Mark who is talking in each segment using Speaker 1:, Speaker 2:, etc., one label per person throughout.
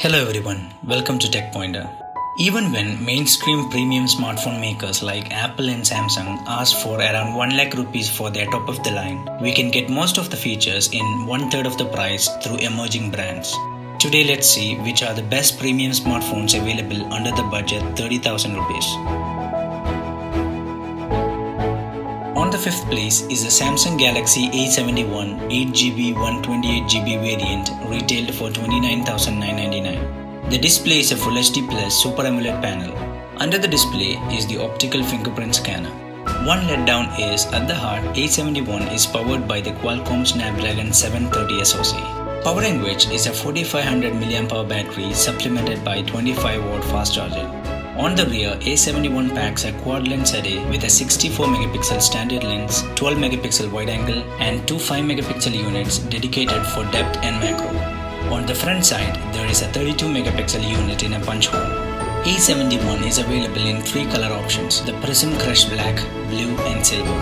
Speaker 1: Hello everyone, welcome to Tech Pointer. Even when mainstream premium smartphone makers like Apple and Samsung ask for around 1 lakh rupees for their top of the line, we can get most of the features in one-third of the price through emerging brands. Today let's see which are the best premium smartphones available under the budget 30,000 rupees. On the 5th place is the Samsung Galaxy A71 8GB 128GB variant retailed for 29,999. The display is a Full HD Plus Super AMOLED panel. Under the display is the optical fingerprint scanner. One letdown is, at the heart, A71 is powered by the Qualcomm Snapdragon 730 SoC, powering which is a 4500 mAh battery supplemented by 25W fast charging. On the rear, A71 packs a quad lens array with a 64 megapixel standard lens, 12 megapixel wide angle and two 5 megapixel units dedicated for depth and macro. On the front side, there is a 32 megapixel unit in a punch hole. A71 is available in three color options: the Prism Crush Black, Blue and Silver.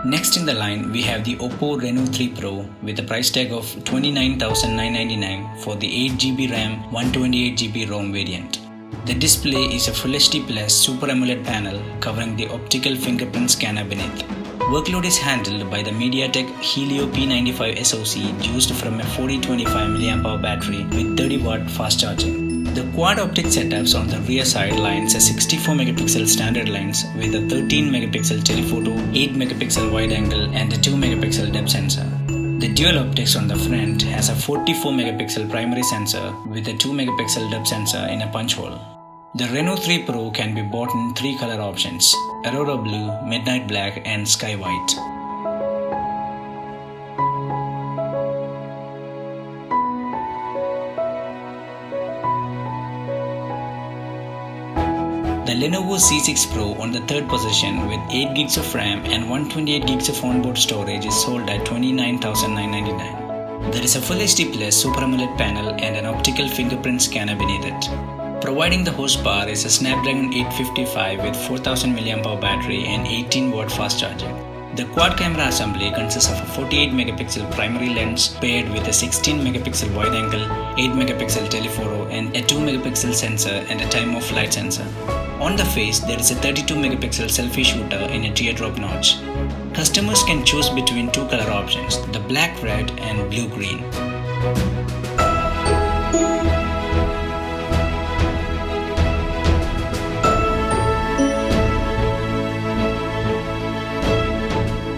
Speaker 1: Next in the line, we have the Oppo Reno3 Pro with a price tag of 29,999 for the 8GB RAM 128GB ROM variant. The display is a Full HD Plus Super AMOLED panel covering the optical fingerprint scanner beneath. Workload is handled by the MediaTek Helio P95 SoC used from a 4025 mAh battery with 30W fast charging. The quad optic setups on the rear side lines a 64 megapixel standard lens with a 13 megapixel telephoto, 8 megapixel wide angle and a 2 megapixel depth sensor. The dual optics on the front has a 44 megapixel primary sensor with a 2 megapixel depth sensor in a punch hole. The Reno3 Pro can be bought in three color options: Aurora Blue, Midnight Black and Sky White. The Lenovo Z6 Pro on the third position with 8GB of RAM and 128GB of onboard storage is sold at 29,999. There is a Full HD Plus Super AMOLED panel and an optical fingerprint scanner beneath it. Providing the horsepower is a Snapdragon 855 with 4000 mAh battery and 18W fast charging. The quad camera assembly consists of a 48 megapixel primary lens paired with a 16 megapixel wide angle, 8 megapixel telephoto and a 2 megapixel sensor and a time of flight sensor. On the face, there is a 32 megapixel selfie shooter in a teardrop notch. Customers can choose between two color options: the black red and blue green.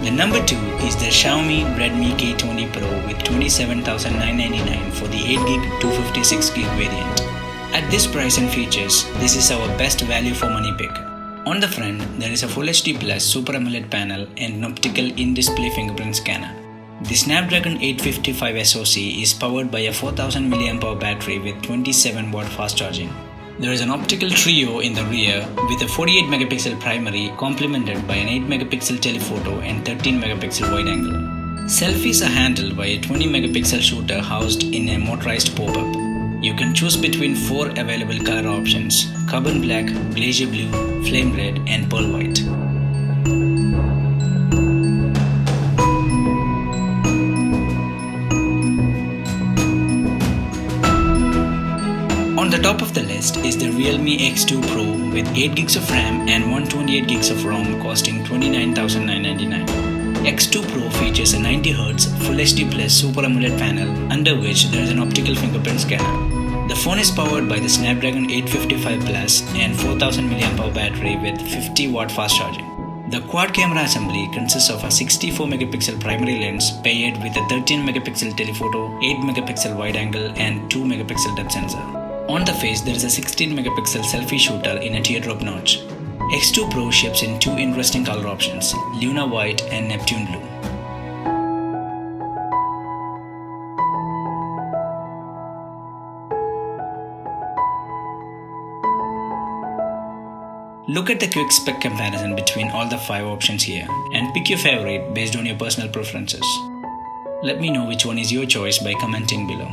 Speaker 1: The number 2 is the Xiaomi Redmi K20 Pro with 27,999 for the 8GB 256GB variant. At this price and features, this is our best value for money pick. On the front, there is a Full HD Plus Super AMOLED panel and an optical in-display fingerprint scanner. The Snapdragon 855 SoC is powered by a 4000 mAh battery with 27W fast charging. There is an optical trio in the rear with a 48 megapixel primary complemented by an 8 megapixel telephoto and 13 megapixel wide angle. Selfies are handled by a 20 megapixel shooter housed in a motorized pop-up. You can choose between four available color options: carbon black, glacier blue, flame red and pearl white. On the top of the list is the Realme X2 Pro with 8GB of RAM and 128GB of ROM costing 29,999. X2 Pro features a 90Hz Full HD Plus Super AMOLED panel under which there is an optical fingerprint scanner. The phone is powered by the Snapdragon 855 Plus and 4000 mAh battery with 50W fast charging. The quad camera assembly consists of a 64 megapixel primary lens paired with a 13 megapixel telephoto, 8 megapixel wide angle and 2 megapixel depth sensor. On the face, there is a 16 megapixel selfie shooter in a teardrop notch. X2 Pro ships in two interesting color options: Luna White and Neptune Blue. Look at the quick spec comparison between all the 5 options here and pick your favorite based on your personal preferences. Let me know which one is your choice by commenting below.